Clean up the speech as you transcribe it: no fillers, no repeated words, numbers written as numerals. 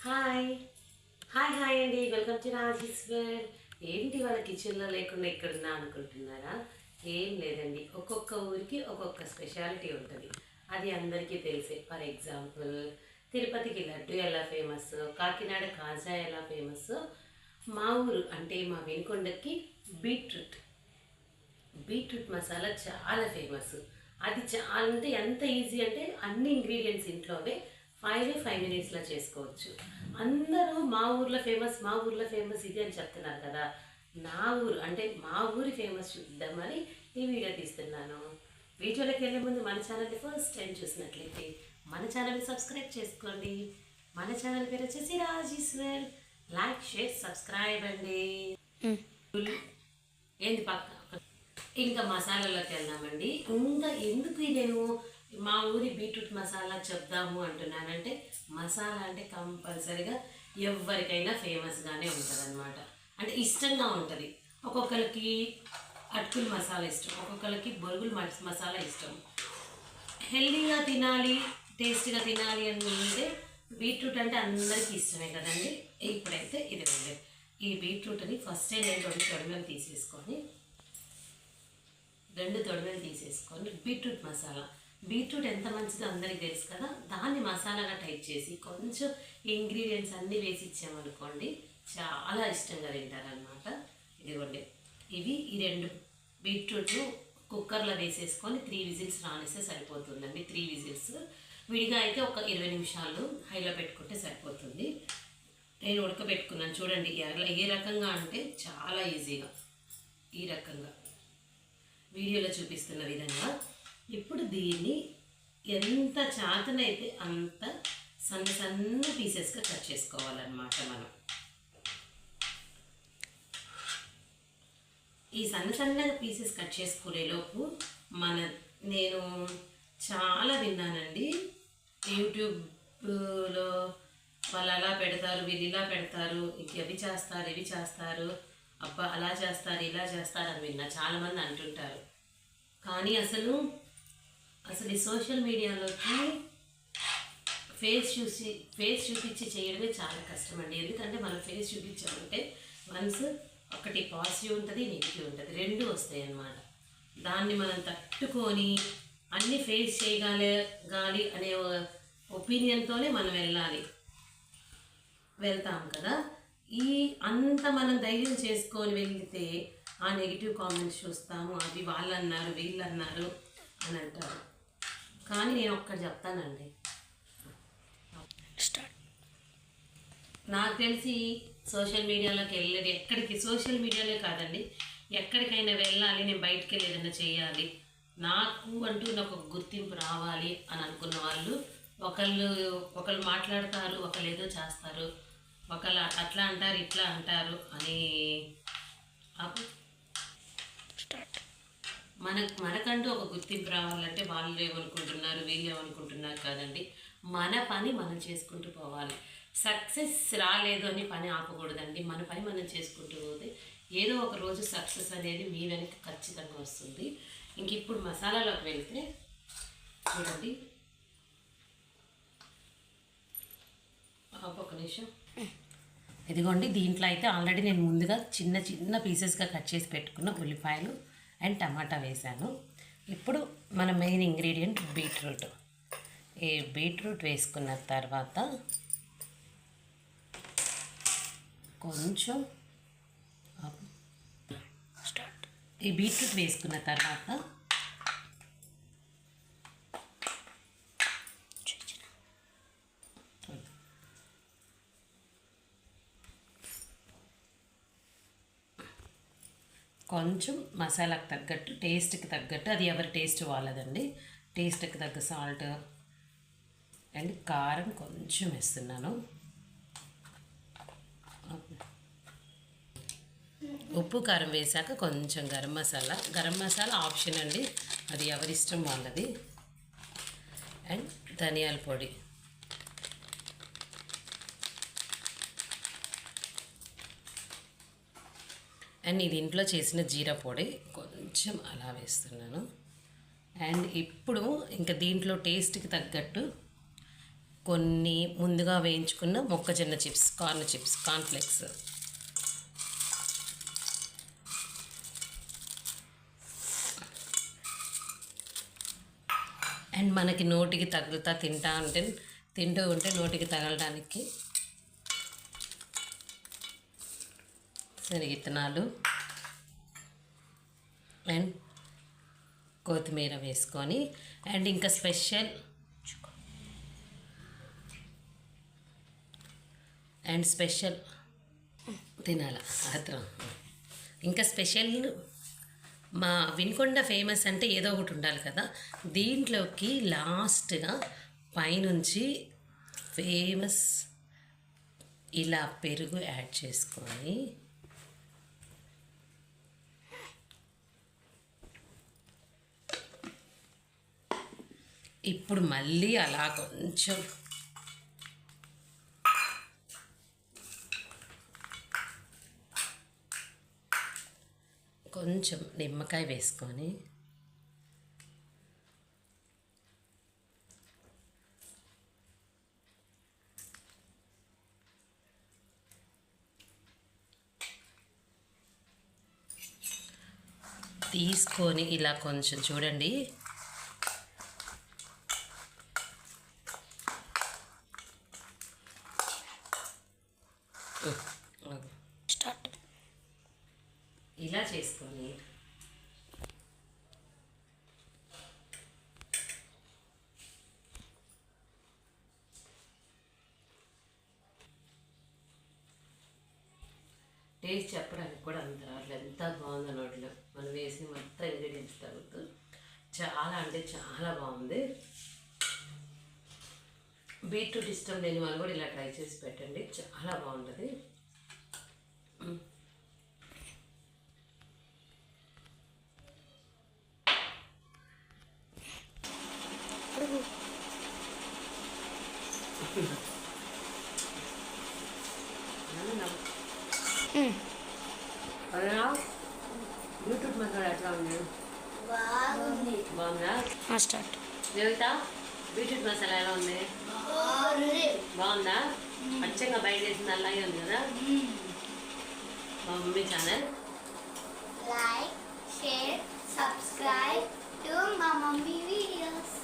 Hi hi hi అండి, welcome to Rajeshwar. ఏంటి వాళ్ళ కిచెన్లో లేకుండా ఇక్కడున్నా అనుకుంటున్నారా? ఏం లేదండి, ఒక్కొక్క ఊరికి ఒక్కొక్క స్పెషాలిటీ ఉంటుంది. అది అందరికీ తెలిసే. ఫర్ ఎగ్జాంపుల్, తిరుపతికి లడ్డు ఎలా ఫేమస్, కాకినాడ కాజా ఎలా ఫేమస్, మా ఊరు అంటే మా వినుకొండకి బీట్రూట్ బీట్రూట్ మసాలా చాలా ఫేమస్. అది చాలా అంటే ఎంత ఈజీ అంటే అన్ని ఇంగ్రీడియంట్స్ ఇంట్లోనే 5 మినిట్స్లో చేసుకోవచ్చు. అందరూ మా ఊర్లో ఫేమస్, మా ఊర్లో ఫేమస్ ఇది అని చెప్తున్నారు కదా. నా ఊరు అంటే మా ఊరి ఫేమస్ చూద్దామని ఈ వీడియో తీస్తున్నాను. వీడియోలోకి వెళ్ళే ముందు మన ఛానల్ని ఫస్ట్ టైం చూసినట్లయితే మన ఛానల్ని సబ్స్క్రైబ్ చేసుకోండి. మన ఛానల్ పేరు వచ్చేసి రాజేశ్వర్. లైక్, షేర్, సబ్స్క్రైబ్ అండి. ఏంది పక్క ఇంకా మసాలాలోకి వెళ్దామండి. ఇంకా ఎందుకు నేను మా ఊరి బీట్రూట్ మసాలా చెప్దాము అంటున్నానంటే, మసాలా అంటే కంపల్సరిగా ఎవరికైనా ఫేమస్గానే ఉంటుంది అనమాట. అంటే ఇష్టంగా ఉంటుంది. ఒక్కొక్కరికి అటుకుల మసాలా ఇష్టం, ఒక్కొక్కరికి బొరుగుల మసాలా ఇష్టం. హెల్దీగా తినాలి, టేస్ట్గా తినాలి అంటే బీట్రూట్ అంటే అందరికీ ఇష్టమే కదండి. ఇప్పుడైతే ఇది ఉంది. ఈ బీట్రూట్ని ఫస్ట్ నేను తొడిమెలు తీసేసుకొని బీట్రూట్ మసాలా, బీట్రూట్ ఎంత మంచిదో అందరికీ తెలుసు కదా. దాన్ని మసాలాగా టైప్ చేసి కొంచెం ఇంగ్రీడియంట్స్ అన్నీ వేసి ఇచ్చామనుకోండి, చాలా ఇష్టంగా తింటారనమాట. ఇదిగోండి, ఈ 2 బీట్రూట్లు కుక్కర్లో వేసేసుకొని 3 విజిల్స్ రానిస్తే సరిపోతుందండి. 3 విజిల్స్. విడిగా అయితే ఒక 20 నిమిషాలు హైలో పెట్టుకుంటే సరిపోతుంది. నేను ఉడకబెట్టుకున్నాను చూడండి. ఏ రకంగా అంటే చాలా ఈజీగా, ఈ రకంగా వీడియోలో చూపిస్తున్న విధంగా. ఇప్పుడు దీన్ని ఎంత చాతనైతే అంత సన్న సన్న పీసెస్గా కట్ చేసుకోవాలన్నమాట. మనం ఈ సన్న సన్నగా పీసెస్ కట్ చేసుకునేలోపు నేను చాలా విన్నానండి యూట్యూబ్లో. వాళ్ళు అలా పెడతారు, వీళ్ళు ఇలా పెడతారు, అవి చేస్తారు, ఇవి చేస్తారు, అబ్బా అలా చేస్తారు, ఇలా చేస్తారు అని విన్నా. చాలామంది అంటుంటారు. కానీ అసలు ఈ సోషల్ మీడియాలోకి ఫేస్ చూపించి చేయడమే చాలా కష్టం అండి. ఎందుకంటే మనం ఫేస్ చూపించామంటే వన్స్ ఒకటి పాజిటివ్ ఉంటుంది, నెగిటివ్ ఉంటుంది, 2 వస్తాయి అన్నమాట. దాన్ని మనం తట్టుకొని అన్నీ ఫేస్ చేయగలగాలి అనే ఒపీనియన్తోనే మనం వెళ్తాం కదా. అంత మనం ధైర్యం చేసుకొని వెళ్తే ఆ నెగిటివ్ కామెంట్స్ చూస్తాము. అవి వాళ్ళు అన్నారు, వీళ్ళు అన్నారు అని అంటారు. కానీ నేను ఒక్కటి చెప్తానండి, నాకు తెలిసి సోషల్ మీడియాలోకి ఎక్కడికి సోషల్ మీడియాలో కాదండి, ఎక్కడికైనా వెళ్ళాలి, నేను బయటికి వెళ్ళి ఏదైనా చేయాలి, నాకు అంటూ ఒక గుర్తింపు రావాలి అని అనుకున్న వాళ్ళు ఒకళ్ళు మాట్లాడతారు, ఒకళ్ళు ఏదో చేస్తారు, ఒకళ్ళు అట్లా అంటారు, ఇట్లా అంటారు అని మనకంటూ ఒక గుర్తింపు రావాలంటే వాళ్ళు ఏమనుకుంటున్నారు, వీళ్ళు ఏమనుకుంటున్నారు కాదండి. మన పని మనం చేసుకుంటూ పోవాలి. సక్సెస్ రాలేదు అని పని ఆపకూడదండి. మన పని మనం చేసుకుంటూ పోతే ఏదో ఒక రోజు సక్సెస్ అనేది మీ వెనక ఖచ్చితంగా వస్తుంది. ఇంక ఇప్పుడు మసాలాలోకి వెళ్తే చూడండి, ఒక నిమిషం. ఇదిగోండి, దీంట్లో అయితే ఆల్రెడీ నేను ముందుగా చిన్న చిన్న పీసెస్గా కట్ చేసి పెట్టుకున్న ఉల్లిపాయలు అండ్ టమాటా వేసాను. ఇప్పుడు మన మెయిన్ ఇంగ్రీడియంట్ బీట్రూట్. ఈ బీట్రూట్ వేసుకున్న తర్వాత కొంచెం ఈ బీట్రూట్ వేసుకున్న తర్వాత కొంచెం మసాలాకు తగ్గట్టు, టేస్ట్కి తగ్గట్టు, అది ఎవరి టేస్ట్ వాళ్ళదండి, టేస్ట్కి తగ్గ సాల్ట్ అండ్ కారం కొంచెం వేస్తున్నాను. ఉప్పు కారం వేసాక కొంచెం గరం మసాలా ఆప్షన్ అండి, అది ఎవరిష్టం వాళ్ళది. అండ్ ధనియాల పొడి, అండ్ ఇది ఇంట్లో చేసిన జీరా పొడి కొంచెం అలా వేస్తున్నాను. అండ్ ఇప్పుడు ఇంకా దీంట్లో టేస్ట్కి తగ్గట్టు కొన్ని ముందుగా వేయించుకున్న మొక్కజొన్న chips, corn chips, cornflakes. And మనకి నోటికి తగులుతా తింటూ ఉంటే నోటికి తగలడానికి శనగిత్తనాలు అండ్ కొత్తిమీర వేసుకొని, అండ్ ఇంకా స్పెషల్ తినాల అత్రం. ఇంకా స్పెషల్ మా వినుకొండ ఫేమస్ అంటే ఏదో ఒకటి ఉండాలి కదా. దీంట్లోకి లాస్ట్గా పైనుంచి ఫేమస్ ఇలా పెరుగు యాడ్ చేసుకొని ఇప్పుడు మళ్ళీ అలా కొంచెం నిమ్మకాయ వేసుకొని తీసుకొని ఇలా కొంచెం చూడండి, స్టార్ట్ ఇలా చేసుకొని టేస్ట్ చెప్పడానికి కూడా అంత రావట్లేదు. ఎంత బాగుందో నోట్లో మనం వేసిన మొత్తం ఇంగ్రీడియంట్స్ తగ్గుతూ చాలా అంటే చాలా బాగుంది. బీట్రూట్ ఇష్టం లేని వాళ్ళు కూడా ఇలా ట్రై చేసి పెట్టండి, చాలా బాగుంటుంది. యూట్యూబ్ మసాలా ఎట్లా ఉంది? బాగుందా? స్టార్ట్. దేవిత, బీట్రూట్ మసాలా ఎలా ఉంది? బాగుందా? అచ్చంగా బయట చేసింది అలాగే ఉంది కదా. మా mummy channel like, share, subscribe to మా మమ్మీ వీడియోస్.